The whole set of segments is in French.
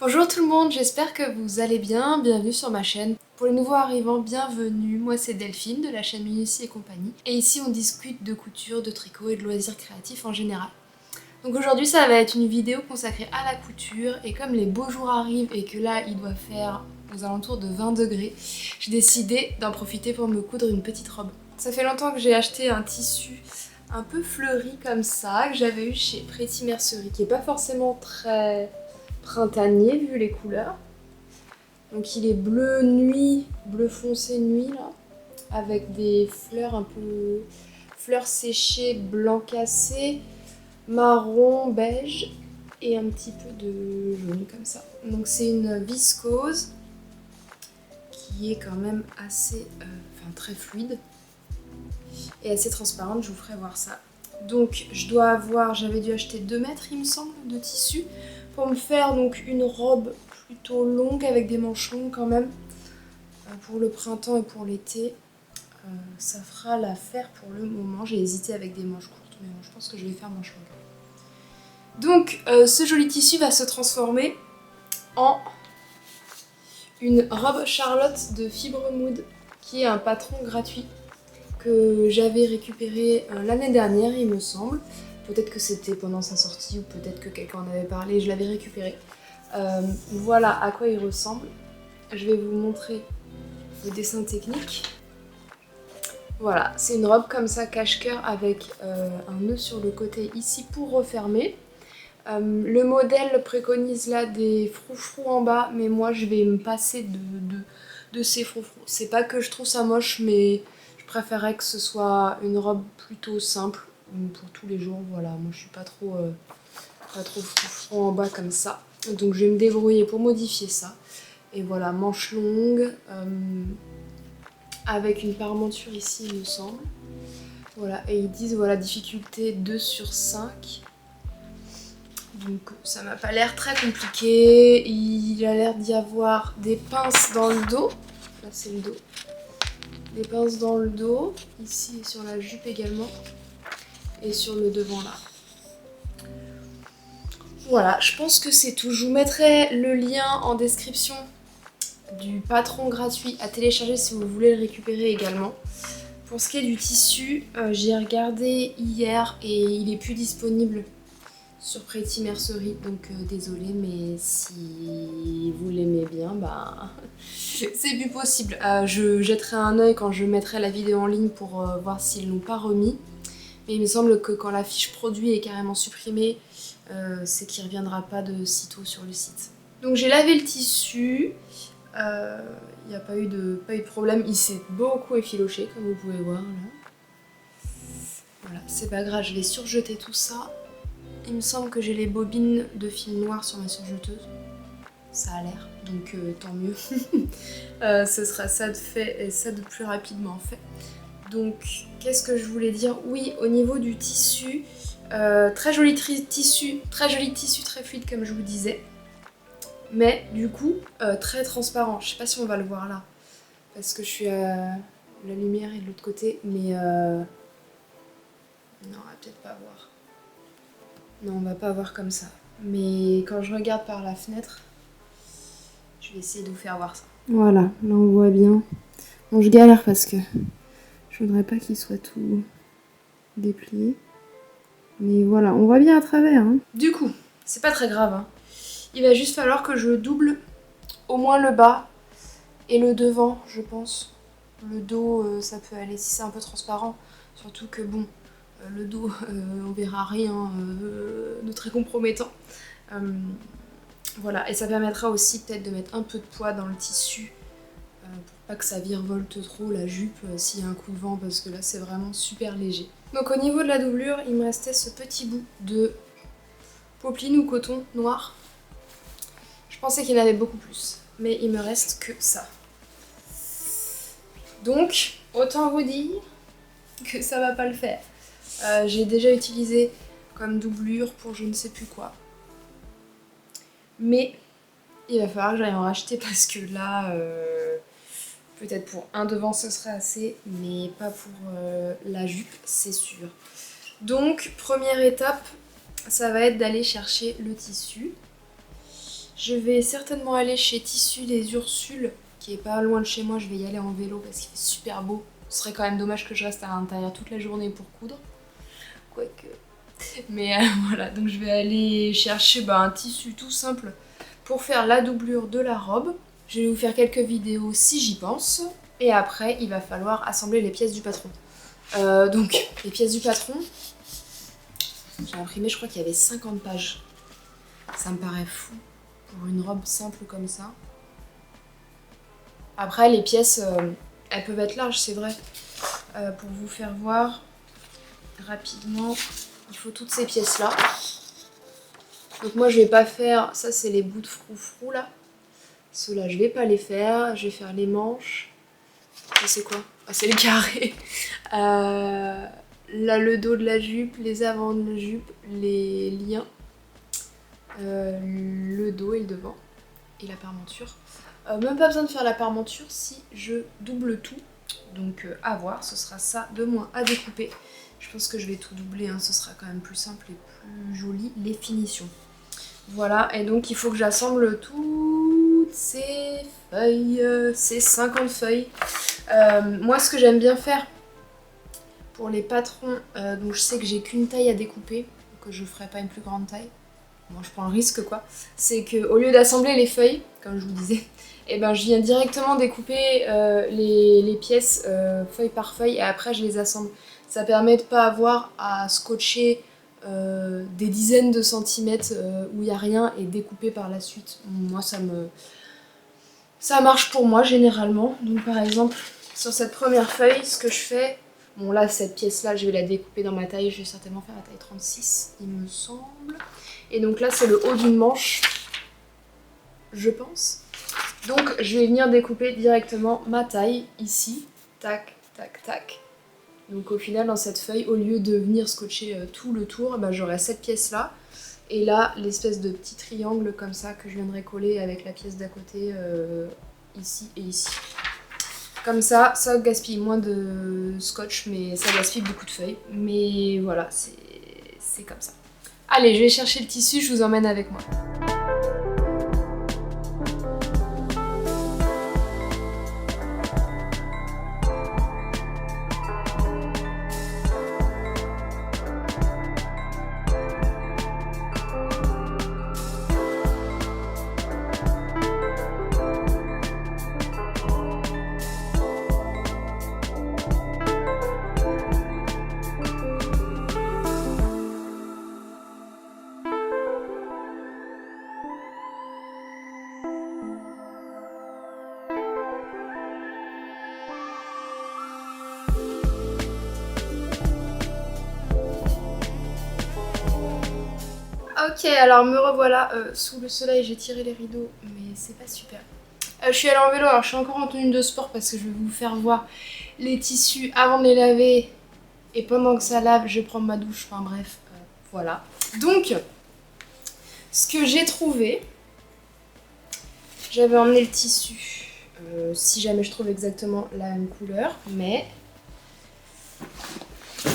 Bonjour tout le monde, j'espère que vous allez bien, bienvenue sur ma chaîne. Pour les nouveaux arrivants, bienvenue, moi c'est Delphine de la chaîne Minutie et compagnie. Et ici on discute de couture, de tricot et de loisirs créatifs en général. Donc aujourd'hui ça va être une vidéo consacrée à la couture et comme les beaux jours arrivent et que là il doit faire aux alentours de 20 degrés, j'ai décidé d'en profiter pour me coudre une petite robe. Ça fait longtemps que j'ai acheté un tissu un peu fleuri comme ça, que j'avais eu chez Pretty Mercerie, qui est pas forcément très printanier vu les couleurs. Donc il est bleu nuit, bleu foncé nuit là, avec des fleurs un peu fleurs séchées, blanc cassé, marron, beige et un petit peu de jaune comme ça. Donc c'est une viscose qui est quand même assez, très fluide et assez transparente. Je vous ferai voir ça. Donc je dois avoir, j'avais dû acheter 2 mètres il me semble de tissu pour me faire donc une robe plutôt longue avec des manches longues quand même pour le printemps et pour l'été. Ça fera l'affaire pour le moment. J'ai hésité avec des manches courtes mais bon, je pense que je vais faire manches longues. Donc ce joli tissu va se transformer en une robe Charlotte de Fibre Mood qui est un patron gratuit que j'avais récupéré l'année dernière il me semble. Peut-être que c'était pendant sa sortie ou peut-être que quelqu'un en avait parlé et je l'avais récupéré. Voilà à quoi il ressemble. Je vais vous montrer le dessin technique. Voilà, c'est une robe comme ça cache-cœur avec un nœud sur le côté ici pour refermer. Le modèle préconise là des froufrous en bas, mais moi je vais me passer de ces froufrous. C'est pas que je trouve ça moche, mais je préférerais que ce soit une robe plutôt simple pour tous les jours. Voilà, moi je suis pas trop froufrou en bas comme ça. Donc je vais me débrouiller pour modifier ça. Et voilà, manche longue, avec une parmenture ici il me semble. Voilà, et ils disent voilà difficulté 2 sur 5. Donc ça m'a pas l'air très compliqué. Il a l'air d'y avoir des pinces dans le dos. Là c'est le dos. Des pinces dans le dos, ici et sur la jupe également. Et sur le devant là. Voilà, je pense que c'est tout. Je vous mettrai le lien en description du patron gratuit à télécharger si vous voulez le récupérer également. Pour ce qui est du tissu, j'ai regardé hier et il est plus disponible sur Pretty Mercerie, donc désolée, mais si vous l'aimez bien, bah c'est plus possible. Je jetterai un œil quand je mettrai la vidéo en ligne pour voir s'ils l'ont pas remis. Mais il me semble que quand la fiche produit est carrément supprimée, c'est qu'il ne reviendra pas de sitôt sur le site. Donc j'ai lavé le tissu, il n'y a pas eu de problème, il s'est beaucoup effiloché comme vous pouvez voir là. Voilà, c'est pas grave, je vais surjeter tout ça. Il me semble que j'ai les bobines de fil noir sur ma surjeteuse. Ça a l'air, donc tant mieux. Ce sera ça de fait et ça de plus rapidement fait. Donc, qu'est-ce que je voulais dire? Oui, au niveau du tissu, très joli tissu, très fluide comme je vous disais. Mais du coup, très transparent. Je sais pas si on va le voir là, parce que je suis à la lumière est de l'autre côté, mais non, on va peut-être pas voir. Non, on va pas voir comme ça. Mais quand je regarde par la fenêtre, je vais essayer de vous faire voir ça. Voilà, là on voit bien. Bon, je galère parce que je voudrais pas qu'il soit tout déplié. Mais voilà, on voit bien à travers. Hein. Du coup, c'est pas très grave. Hein. Il va juste falloir que je double au moins le bas et le devant, je pense. Le dos, ça peut aller si c'est un peu transparent. Surtout que bon, le dos, on verra rien de très compromettant. Voilà, et ça permettra aussi peut-être de mettre un peu de poids dans le tissu pour pas que ça virevolte trop la jupe s'il y a un coup de vent parce que là c'est vraiment super léger. Donc au niveau de la doublure, il me restait ce petit bout de popeline ou coton noir. Je pensais qu'il y en avait beaucoup plus, mais il me reste que ça. Donc, autant vous dire que ça va pas le faire. J'ai déjà utilisé comme doublure pour je ne sais plus quoi. Mais il va falloir que j'aille en racheter parce que là, peut-être pour un devant ce serait assez, mais pas pour la jupe, c'est sûr. Donc, première étape, ça va être d'aller chercher le tissu. Je vais certainement aller chez Tissu des Ursules, qui est pas loin de chez moi. Je vais y aller en vélo parce qu'il fait super beau. Ce serait quand même dommage que je reste à l'intérieur toute la journée pour coudre. Quoique... Mais voilà, donc je vais aller chercher un tissu tout simple pour faire la doublure de la robe. Je vais vous faire quelques vidéos si j'y pense. Et après, il va falloir assembler les pièces du patron. Donc, les pièces du patron, j'ai imprimé, je crois qu'il y avait 50 pages. Ça me paraît fou pour une robe simple comme ça. Après, les pièces, elles peuvent être larges, c'est vrai. Pour vous faire voir rapidement, il faut toutes ces pièces-là. Donc moi, je vais pas faire... Ça, c'est les bouts de froufrou, là. Ceux-là, je vais pas les faire. Je vais faire les manches. Ça, c'est quoi? Ah, c'est le carré. Là, le dos de la jupe, les avants de la jupe, les liens, le dos et le devant, et la parmenture. Même pas besoin de faire la parmenture si je double tout. Donc à voir, ce sera ça de moins à découper. Je pense que je vais tout doubler, hein, ce sera quand même plus simple et plus joli, les finitions. Voilà, et donc il faut que j'assemble toutes ces feuilles, ces 50 feuilles. Moi, ce que j'aime bien faire pour les patrons, donc je sais que j'ai qu'une taille à découper, que je ferai pas une plus grande taille. Bon, je prends le risque quoi. C'est que au lieu d'assembler les feuilles, comme je vous disais, et je viens directement découper les pièces feuille par feuille et après je les assemble. Ça permet de pas avoir à scotcher des dizaines de centimètres où il n'y a rien et découper par la suite. Moi ça marche pour moi généralement. Donc par exemple sur cette première feuille, ce que je fais, bon là cette pièce là je vais la découper dans ma taille, je vais certainement faire la taille 36 il me semble. Et donc là c'est le haut d'une manche, je pense. Donc je vais venir découper directement ma taille ici, tac tac tac. Donc au final dans cette feuille, au lieu de venir scotcher tout le tour, j'aurai cette pièce là. Et là l'espèce de petit triangle comme ça que je viendrai coller avec la pièce d'à côté ici et ici. Comme ça gaspille moins de scotch mais ça gaspille beaucoup de feuilles. Mais voilà, c'est comme ça. Allez, je vais chercher le tissu, je vous emmène avec moi. Ok, alors me revoilà sous le soleil, j'ai tiré les rideaux, mais c'est pas super. Je suis allée en vélo, alors je suis encore en tenue de sport parce que je vais vous faire voir les tissus avant de les laver. Et pendant que ça lave, je vais prendre ma douche, enfin bref, voilà. Donc, ce que j'ai trouvé, j'avais emmené le tissu, si jamais je trouve exactement la même couleur, mais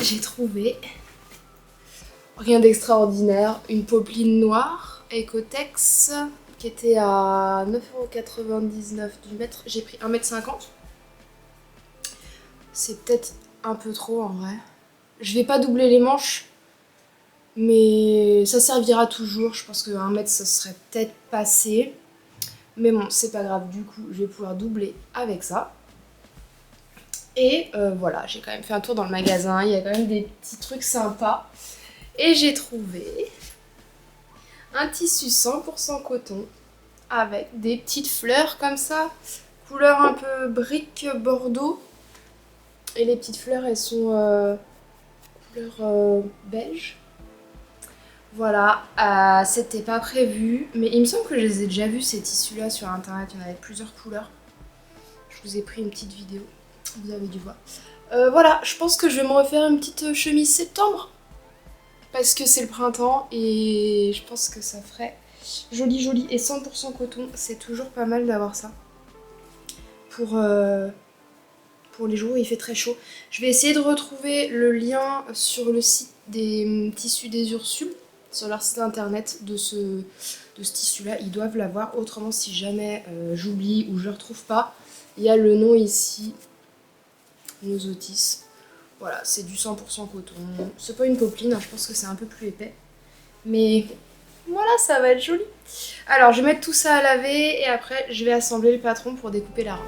j'ai trouvé... Rien d'extraordinaire, une popeline noire, Ecotex, qui était à 9,99€ du mètre. J'ai pris 1,50 m. C'est peut-être un peu trop en vrai. Je vais pas doubler les manches, mais ça servira toujours. Je pense que 1 mètre ça serait peut-être passé. Mais bon, c'est pas grave, du coup je vais pouvoir doubler avec ça. Et voilà, j'ai quand même fait un tour dans le magasin, il y a quand même des petits trucs sympas. Et j'ai trouvé un tissu 100% coton avec des petites fleurs comme ça, couleur un peu brique bordeaux. Et les petites fleurs elles sont couleur beige. Voilà, c'était pas prévu, mais il me semble que je les ai déjà vus ces tissus là sur internet, il y en avait plusieurs couleurs. Je vous ai pris une petite vidéo, vous avez dû voir. Voilà, je pense que je vais me refaire une petite chemise septembre. Parce que c'est le printemps et je pense que ça ferait joli joli. Et 100% coton, c'est toujours pas mal d'avoir ça. Pour les jours où il fait très chaud. Je vais essayer de retrouver le lien sur le site des tissus des Ursules, sur leur site internet de de ce tissu là, ils doivent l'avoir. Autrement, si jamais j'oublie ou je le retrouve pas, il y a le nom ici, Nosotis. Voilà, c'est du 100% coton. C'est pas une popeline, hein, je pense que c'est un peu plus épais. Mais voilà, ça va être joli. Alors, je vais mettre tout ça à laver et après, je vais assembler le patron pour découper la robe.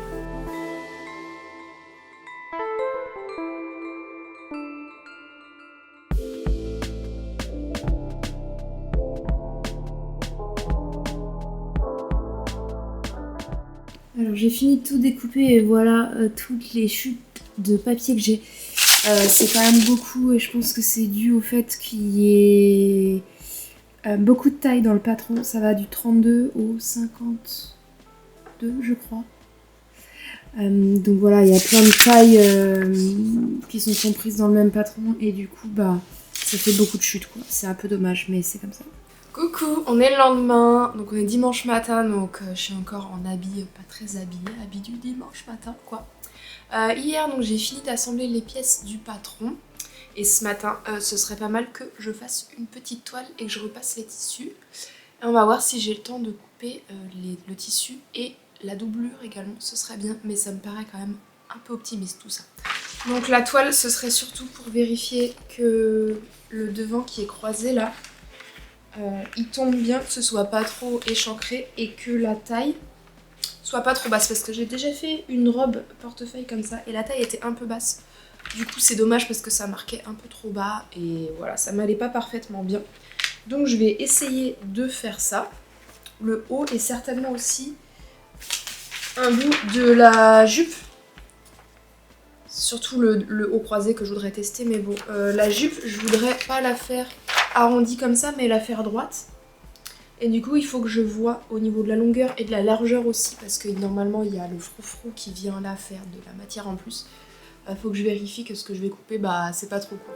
Alors j'ai fini de tout découper et voilà toutes les chutes de papier que j'ai. C'est quand même beaucoup et je pense que c'est dû au fait qu'il y ait beaucoup de taille dans le patron. Ça va du 32 au 52 je crois. Donc voilà, il y a plein de tailles qui sont comprises dans le même patron et du coup bah ça fait beaucoup de chutes quoi. C'est un peu dommage mais c'est comme ça. Coucou, on est le lendemain, donc on est dimanche matin, donc je suis encore en habit, pas très habillée, habit du dimanche matin quoi. Hier donc j'ai fini d'assembler les pièces du patron et ce matin ce serait pas mal que je fasse une petite toile et que je repasse les tissus. Et on va voir si j'ai le temps de couper le tissu et la doublure également, ce serait bien, mais ça me paraît quand même un peu optimiste tout ça. Donc la toile ce serait surtout pour vérifier que le devant qui est croisé là, il tombe bien, que ce soit pas trop échancré et que la taille soit pas trop basse parce que j'ai déjà fait une robe portefeuille comme ça et la taille était un peu basse. Du coup c'est dommage parce que ça marquait un peu trop bas et voilà, ça m'allait pas parfaitement bien. Donc je vais essayer de faire ça. Le haut est certainement aussi un bout de la jupe. Surtout le haut croisé que je voudrais tester, mais bon, la jupe je voudrais pas la faire arrondie comme ça mais la faire droite. Et du coup il faut que je vois au niveau de la longueur et de la largeur aussi parce que normalement il y a le froufrou qui vient là faire de la matière en plus. Il faut que je vérifie que ce que je vais couper bah c'est pas trop court.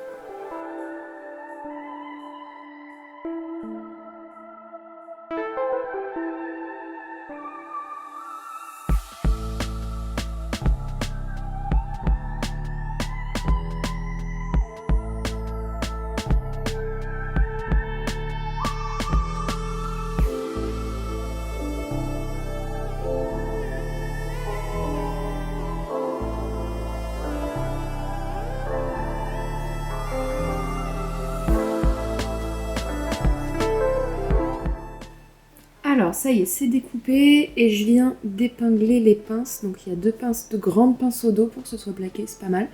Alors ça y est, c'est découpé et je viens d'épingler les pinces. Donc il y a deux pinces, de grandes pinces au dos pour que ce soit plaqué, c'est pas mal.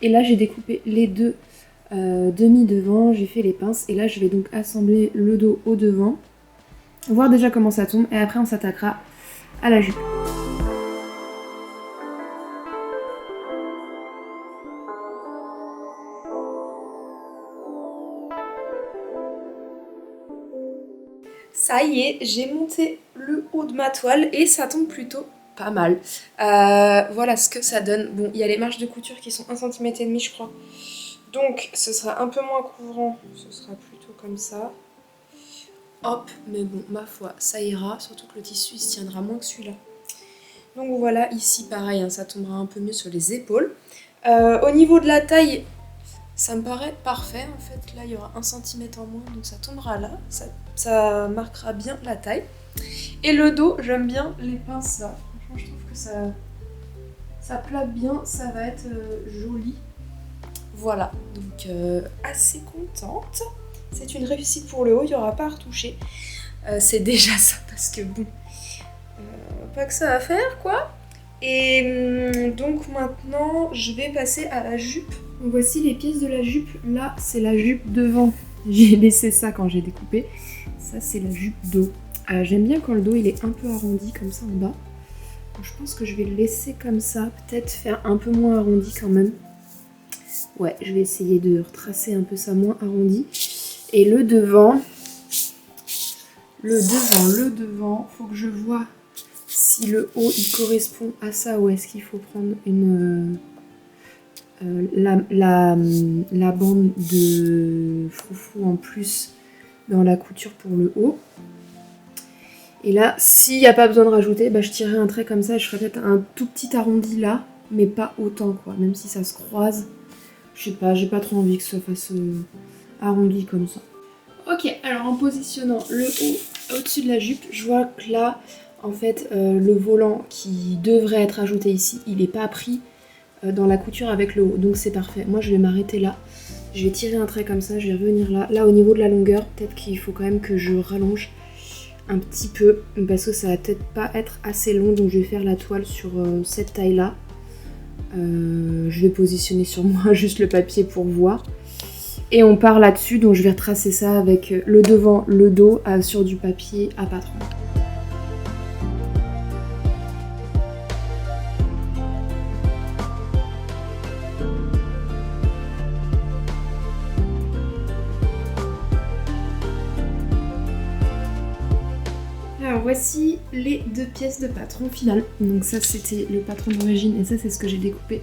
Et là j'ai découpé les deux demi devant, j'ai fait les pinces. Et là je vais donc assembler le dos au devant, voir déjà comment ça tombe et après on s'attaquera à la jupe. Ça y est, j'ai monté le haut de ma toile et ça tombe plutôt pas mal. Voilà ce que ça donne. Bon, il y a les marges de couture qui sont 1,5 cm je crois. Donc ce sera un peu moins couvrant, ce sera plutôt comme ça. Hop, mais bon, ma foi, ça ira, surtout que le tissu il se tiendra moins que celui-là. Donc voilà, ici pareil, hein, ça tombera un peu mieux sur les épaules. Au niveau de la taille, ça me paraît parfait en fait. Là il y aura 1 cm en moins, donc ça tombera là, ça marquera bien la taille. Et le dos, j'aime bien les pinces là. Franchement, je trouve que ça plaque bien, ça va être joli. Voilà, donc assez contente. C'est une réussite pour le haut, il n'y aura pas à retoucher. C'est déjà ça parce que bon, pas que ça à faire quoi. Et donc maintenant, je vais passer à la jupe. Donc voici les pièces de la jupe. Là, c'est la jupe devant. J'ai laissé ça quand j'ai découpé. Ça, c'est la jupe dos. J'aime bien quand le dos il est un peu arrondi comme ça en bas. Donc, je pense que je vais le laisser comme ça. Peut-être faire un peu moins arrondi quand même. Ouais, je vais essayer de retracer un peu ça moins arrondi. Et le devant, faut que je vois si le haut il correspond à ça ou est-ce qu'il faut prendre la bande de froufrou en plus dans la couture pour le haut. Et là, s'il n'y a pas besoin de rajouter, bah, je tirerai un trait comme ça et je ferai peut-être un tout petit arrondi là, mais pas autant quoi, même si ça se croise. Je sais pas, j'ai pas trop envie que ça fasse arrondi comme ça. Ok, alors en positionnant le haut au-dessus de la jupe, je vois que là, en fait, le volant qui devrait être ajouté ici, il n'est pas pris dans la couture avec le haut, donc c'est parfait. Moi je vais m'arrêter là, je vais tirer un trait comme ça, je vais revenir là. Là au niveau de la longueur, peut-être qu'il faut quand même que je rallonge un petit peu, parce que ça va peut-être pas être assez long, donc je vais faire la toile sur cette taille là. Je vais positionner sur moi juste le papier pour voir. Et on part là-dessus, donc je vais retracer ça avec le devant, le dos sur du papier à patron. Alors voici les 2 pièces de patron final. Donc ça c'était le patron d'origine et ça c'est ce que j'ai découpé.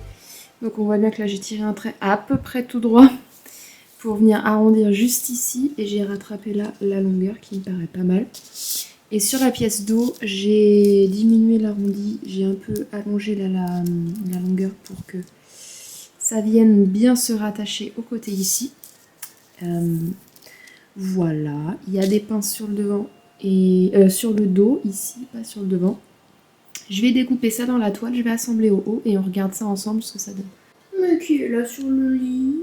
Donc on voit bien que là j'ai tiré un trait à peu près tout droit pour venir arrondir juste ici et j'ai rattrapé là la longueur qui me paraît pas mal. Et sur la pièce d'eau, j'ai diminué l'arrondi, j'ai un peu allongé la longueur pour que ça vienne bien se rattacher au côté ici. Voilà, il y a des pinces sur le devant et sur le dos ici, pas sur le devant. Je vais découper ça dans la toile, je vais assembler au haut et on regarde ça ensemble ce que ça donne. Mais qui est là sur le lit?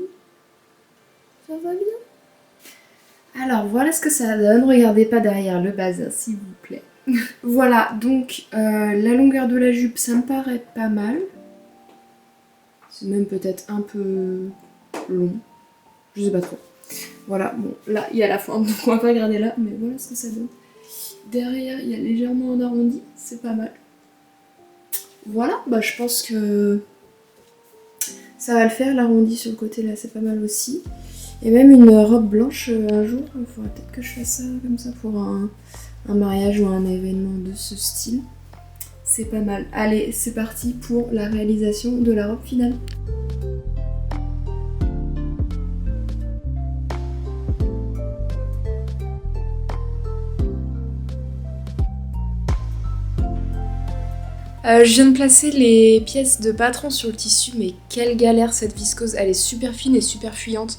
Ça va bien? Alors voilà ce que ça donne, regardez pas derrière le bazin s'il vous plaît. Voilà, donc la longueur de la jupe ça me paraît pas mal. C'est même peut-être un peu long, je sais pas trop. Voilà, bon là il y a la forme donc on va pas regarder là, mais voilà ce que ça donne. Derrière il y a légèrement un arrondi, c'est pas mal. Voilà, bah je pense que ça va le faire, l'arrondi sur le côté là c'est pas mal aussi. Et même une robe blanche un jour, il faudrait peut-être que je fasse ça comme ça pour un mariage ou un événement de ce style. C'est pas mal. Allez, c'est parti pour la réalisation de la robe finale. Je viens de placer les pièces de patron sur le tissu, mais quelle galère cette viscose, elle est super fine et super fuyante.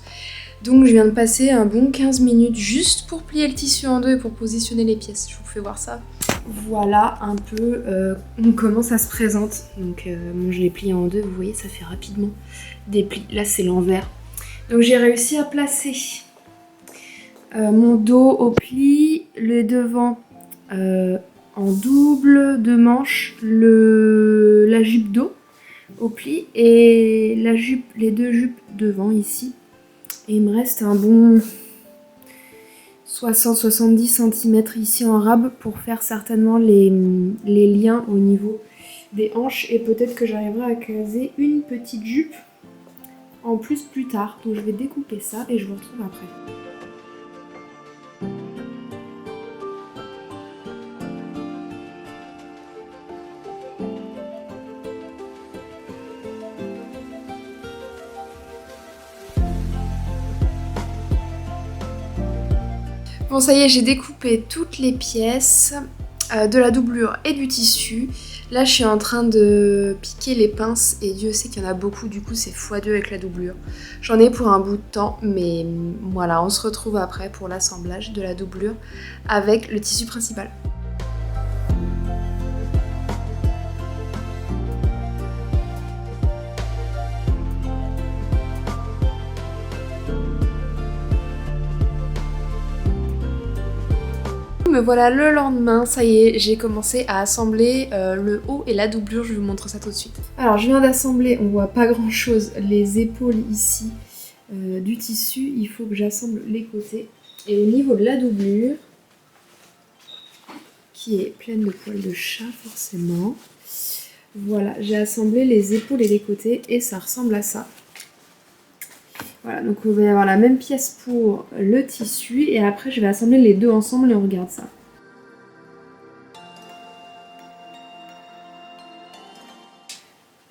Donc je viens de passer un bon 15 minutes juste pour plier le tissu en deux et pour positionner les pièces. Je vous fais voir ça. Voilà un peu comment ça se présente. Donc bon, je l'ai plié en deux, vous voyez ça fait rapidement des plis. Là c'est l'envers. Donc j'ai réussi à placer mon dos au pli, le devant en double de manche, la jupe dos au pli et la jupe, les deux jupes devant ici. Et il me reste un bon 60-70 cm ici en rab pour faire certainement les liens au niveau des hanches et peut-être que j'arriverai à caser une petite jupe en plus tard. Donc je vais découper ça et je vous retrouve après. Bon ça y est, j'ai découpé toutes les pièces de la doublure et du tissu. Là je suis en train de piquer les pinces et Dieu sait qu'il y en a beaucoup, du coup c'est x2 avec la doublure. J'en ai pour un bout de temps mais voilà, on se retrouve après pour l'assemblage de la doublure avec le tissu principal. Me voilà le lendemain, ça y est, j'ai commencé à assembler le haut et la doublure, je vous montre ça tout de suite. Alors je viens d'assembler, on voit pas grand chose, les épaules ici du tissu, il faut que j'assemble les côtés. Et au niveau de la doublure, qui est pleine de poils de chat forcément, voilà, j'ai assemblé les épaules et les côtés et ça ressemble à ça. Voilà, donc on va y avoir la même pièce pour le tissu et après je vais assembler les deux ensemble et on regarde ça.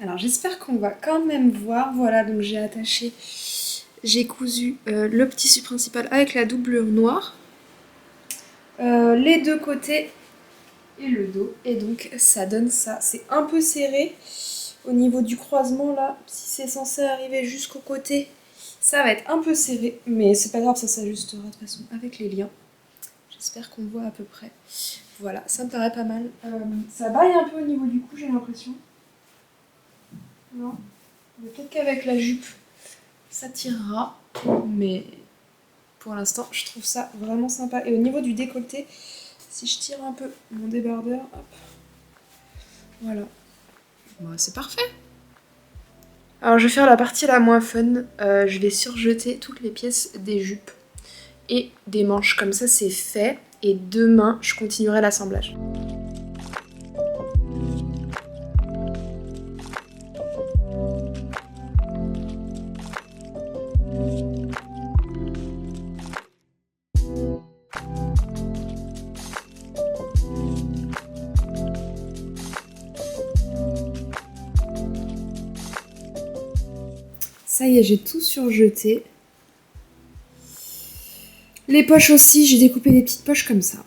Alors j'espère qu'on va quand même voir. Voilà, donc j'ai attaché, j'ai cousu le tissu principal avec la doublure noire, les deux côtés et le dos. Et donc ça donne ça. C'est un peu serré au niveau du croisement là, si c'est censé arriver jusqu'au côté. Ça va être un peu serré, mais c'est pas grave, ça s'ajustera de toute façon avec les liens. J'espère qu'on voit à peu près. Voilà, ça me paraît pas mal. Ça baille un peu au niveau du cou, j'ai l'impression. Non. Peut-être qu'avec la jupe, ça tirera. Mais pour l'instant, je trouve ça vraiment sympa. Et au niveau du décolleté, si je tire un peu mon débardeur, hop. Voilà. Bon, c'est parfait. Alors je vais faire la partie la moins fun. Je vais surjeter toutes les pièces des jupes et des manches. Comme ça, c'est fait. Et demain, je continuerai l'assemblage. Ça y est, j'ai tout surjeté. Les poches aussi, j'ai découpé des petites poches comme ça.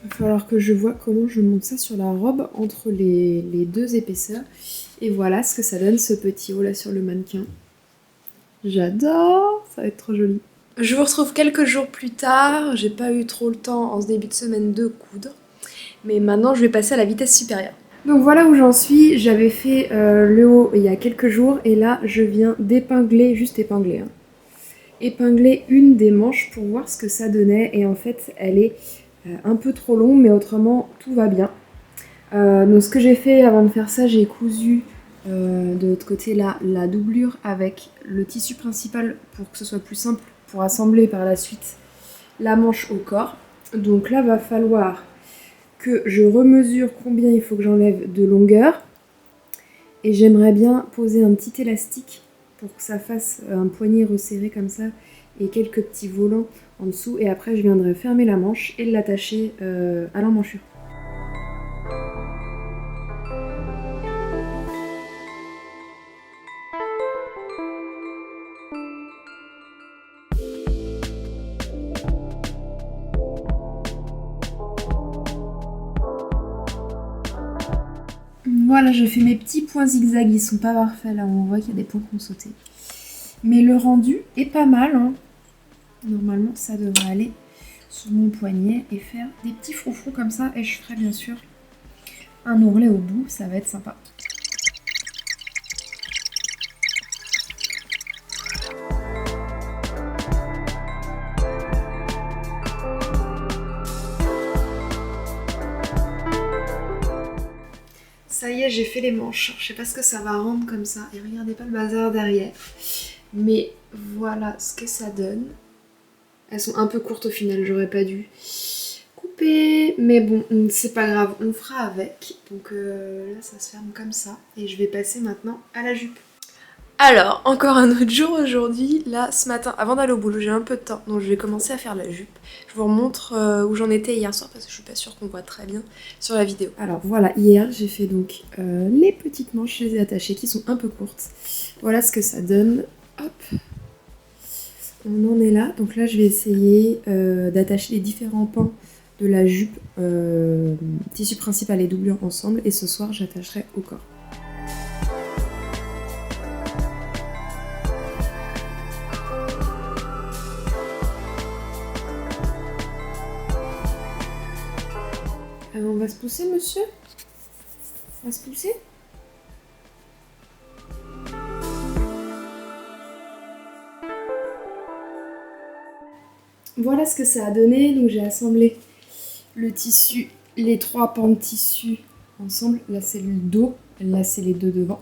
Il va falloir que je vois comment je monte ça sur la robe entre les deux épaisseurs. Et voilà ce que ça donne, ce petit haut là sur le mannequin. J'adore, ça va être trop joli. Je vous retrouve quelques jours plus tard. J'ai pas eu trop le temps en ce début de semaine de coudre. Mais maintenant, je vais passer à la vitesse supérieure. Donc voilà où j'en suis. J'avais fait le haut il y a quelques jours. Et là, je viens d'épingler, juste épingler, hein. Épingler une des manches pour voir ce que ça donnait. Et en fait, elle est un peu trop longue, mais autrement, tout va bien. Donc ce que j'ai fait avant de faire ça, j'ai cousu de l'autre côté là la doublure avec le tissu principal pour que ce soit plus simple pour assembler par la suite la manche au corps. Donc là, va falloir que je remesure combien il faut que j'enlève de longueur. Et j'aimerais bien poser un petit élastique pour que ça fasse un poignet resserré comme ça et quelques petits volants en dessous. Et après, je viendrai fermer la manche et l'attacher à l'emmanchure. Voilà, je fais mes petits points zigzag, ils sont pas parfaits là, on voit qu'il y a des points qui ont sauté. Mais le rendu est pas mal, hein. Normalement, ça devrait aller sur mon poignet et faire des petits froufrous comme ça. Et je ferai bien sûr un ourlet au bout, ça va être sympa. Ça y est, j'ai fait les manches. Je sais pas ce que ça va rendre comme ça. Et regardez pas le bazar derrière. Mais voilà ce que ça donne. Elles sont un peu courtes au final, j'aurais pas dû couper. Mais bon, c'est pas grave, on fera avec. Donc là, ça se ferme comme ça. Et je vais passer maintenant à la jupe. Alors, encore un autre jour aujourd'hui. Là, ce matin, avant d'aller au boulot, j'ai un peu de temps. Donc je vais commencer à faire la jupe. Je vous remontre où j'en étais hier soir parce que je suis pas sûre qu'on voit très bien sur la vidéo. Alors voilà, hier, j'ai fait donc les petites manches, je les ai attachées qui sont un peu courtes. Voilà ce que ça donne. Hop. On en est là, donc là je vais essayer d'attacher les différents pans de la jupe, tissu principal et doublure ensemble, et ce soir j'attacherai au corps. On va se pousser, monsieur? On va se pousser? Voilà ce que ça a donné, donc j'ai assemblé le tissu, les trois pans de tissu ensemble. Là c'est le dos, là c'est les deux devant.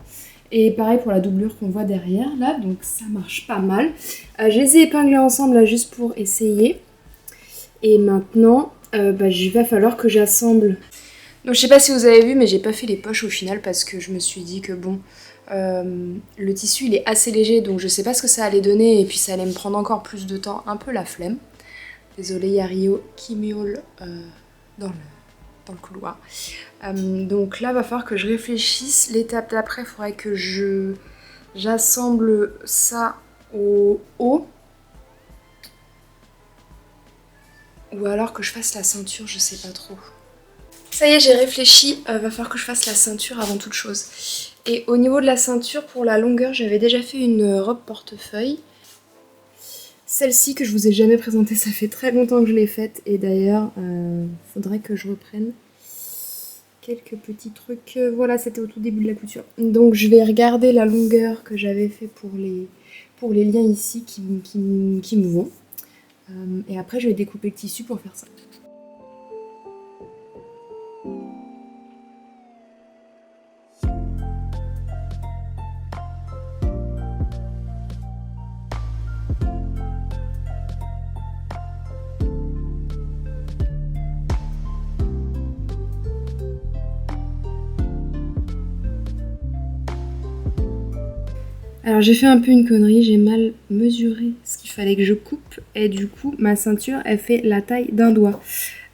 Et pareil pour la doublure qu'on voit derrière, là, donc ça marche pas mal. Je les ai épinglés ensemble là juste pour essayer. Et maintenant, il va falloir que j'assemble. Donc je sais pas si vous avez vu, mais j'ai pas fait les poches au final parce que je me suis dit que bon, le tissu il est assez léger, donc je sais pas ce que ça allait donner et puis ça allait me prendre encore plus de temps, un peu la flemme. Désolée, il y a Rio qui miaule dans le couloir. Donc là, va falloir que je réfléchisse. L'étape d'après, il faudrait que j'assemble ça au haut. Ou alors que je fasse la ceinture, je sais pas trop. Ça y est, j'ai réfléchi. Va falloir que je fasse la ceinture avant toute chose. Et au niveau de la ceinture, pour la longueur, j'avais déjà fait une robe portefeuille. Celle-ci que je vous ai jamais présentée, ça fait très longtemps que je l'ai faite. Et d'ailleurs, faudrait que je reprenne quelques petits trucs. Voilà, c'était au tout début de la couture. Donc je vais regarder la longueur que j'avais fait pour les liens ici qui me vont. Et après, je vais découper le tissu pour faire ça. Alors j'ai fait un peu une connerie, j'ai mal mesuré ce qu'il fallait que je coupe et du coup ma ceinture elle fait la taille d'un doigt.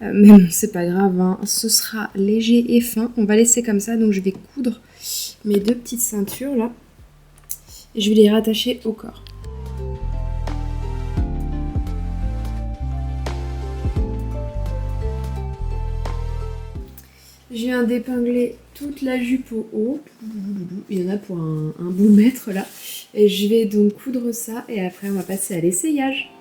Mais bon c'est pas grave, hein. Ce sera léger et fin, on va laisser comme ça, donc je vais coudre mes 2 petites ceintures là et je vais les rattacher au corps. Je viens d'épingler toute la jupe au haut, il y en a pour un bon mètre là, et je vais donc coudre ça et après on va passer à l'essayage.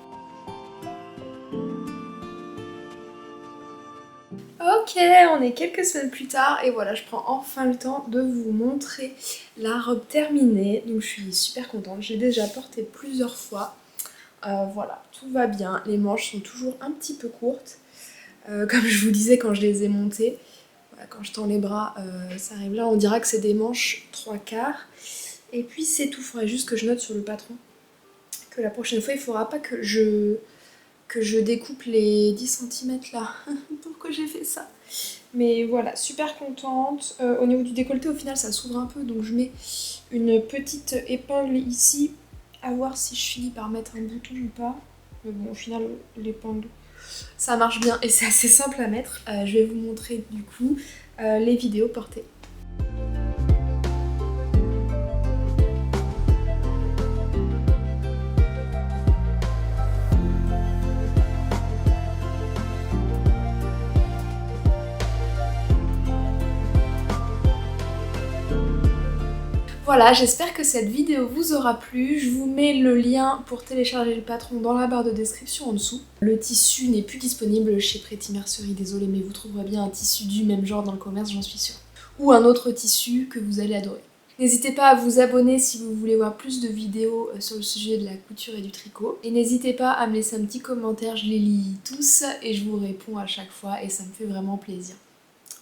Ok, on est quelques semaines plus tard et voilà, je prends enfin le temps de vous montrer la robe terminée. Donc je suis super contente, j'ai déjà porté plusieurs fois. Voilà, tout va bien, les manches sont toujours un petit peu courtes. Comme je vous disais quand je les ai montées, voilà, quand je tends les bras, ça arrive là, on dira que c'est des manches 3/4. Et puis c'est tout, il faudrait juste que je note sur le patron que la prochaine fois il ne faudra pas que je découpe les 10 cm là. Pourquoi j'ai fait ça? Mais voilà, super contente. Au niveau du décolleté, au final, ça s'ouvre un peu, donc je mets une petite épingle ici. À voir si je finis par mettre un bouton ou pas. Mais bon, au final, l'épingle, ça marche bien et c'est assez simple à mettre. Je vais vous montrer du coup les vidéos portées. Voilà, j'espère que cette vidéo vous aura plu. Je vous mets le lien pour télécharger le patron dans la barre de description en dessous. Le tissu n'est plus disponible chez Pretty Mercerie, désolé, mais vous trouverez bien un tissu du même genre dans le commerce, j'en suis sûre. Ou un autre tissu que vous allez adorer. N'hésitez pas à vous abonner si vous voulez voir plus de vidéos sur le sujet de la couture et du tricot. Et n'hésitez pas à me laisser un petit commentaire, je les lis tous et je vous réponds à chaque fois et ça me fait vraiment plaisir.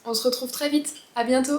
On se retrouve très vite, à bientôt!